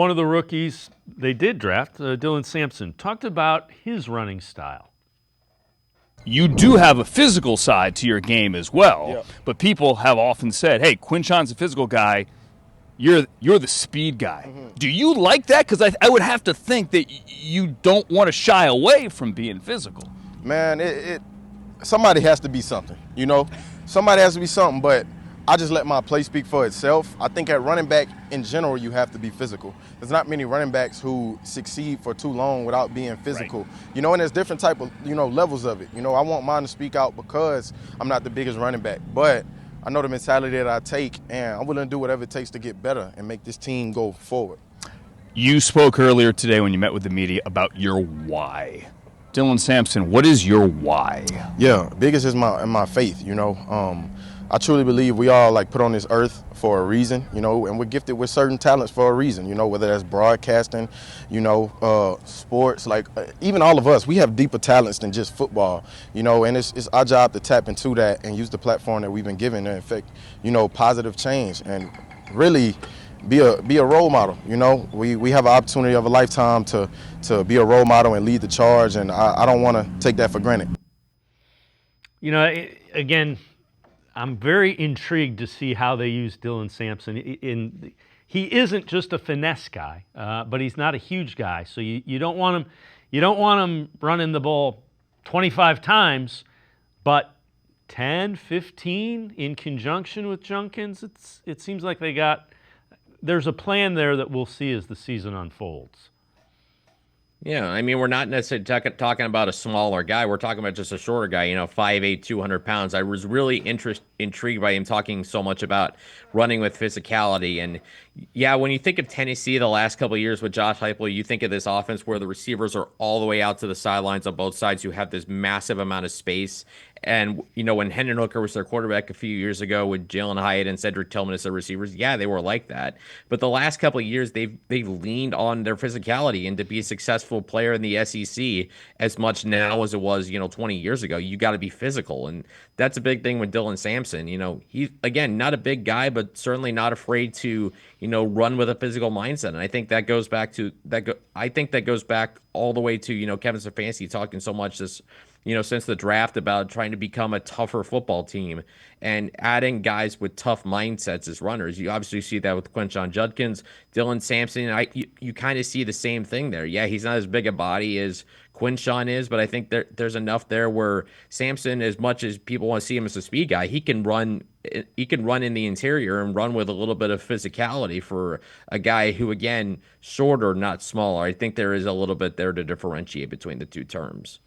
One of the rookies they did draft, Dylan Sampson, talked about his running style. You do have a physical side to your game as well, Yep. but people have often said, hey, Quinshon's a physical guy, you're the speed guy. Mm-hmm. Do you like that? Because I would have to think that you don't want to shy away from being physical. Man, somebody has to be something, you know? Somebody has to be something, but I just let my play speak for itself. I think at running back, in general, you have to be physical. There's not many running backs who succeed for too long without being physical. Right. You know, and there's different type of, levels of it. You know, I want mine to speak out because I'm not the biggest running back, but I know the mentality that I take, and I'm willing to do whatever it takes to get better and make this team go forward. You spoke earlier today when you met with the media about your why. Dylan Sampson, what is your why? Yeah, biggest is my faith, I truly believe we all put on this earth for a reason, and we're gifted with certain talents for a reason, whether that's broadcasting, sports, even all of us, we have deeper talents than just football, and it's our job to tap into that and use the platform that we've been given to affect, positive change and really be a role model. We have an opportunity of a lifetime to be a role model and lead the charge, and I don't want to take that for granted. Again, I'm very intrigued to see how they use Dylan Sampson. He isn't just a finesse guy, but he's not a huge guy. So you don't want him. You don't want him running the ball 25 times, but 10, 15 in conjunction with Junkins. It seems like there's a plan there that we'll see as the season unfolds. Yeah, I mean, we're not necessarily talking about a smaller guy. We're talking about just a shorter guy, 5'8", 200 pounds. I was really intrigued by him talking so much about running with physicality. And, yeah, when you think of Tennessee the last couple of years with Josh Heupel, you think of this offense where the receivers are all the way out to the sidelines on both sides. You have this massive amount of space. And, when Hendon Hooker was their quarterback a few years ago with Jalen Hyatt and Cedric Tillman as their receivers, yeah, they were like that. But the last couple of years, they've leaned on their physicality, and to be a successful player in the SEC as much now as it was, 20 years ago, you got to be physical. And that's a big thing with Dylan Sampson. He's, again, not a big guy, but certainly not afraid to, run with a physical mindset. And I think that goes back to I think that goes back all the way to, Kevin Stefanski talking so much this, since the draft about trying to become a tougher football team and adding guys with tough mindsets as runners. You obviously see that with Quinshon Judkins, Dylan Sampson. You kind of see the same thing there. Yeah, he's not as big a body as Quinshon is, but I think there's enough there where Sampson, as much as people want to see him as a speed guy, he can run in the interior and run with a little bit of physicality for a guy who, again, shorter, not smaller. I think there is a little bit there to differentiate between the two terms.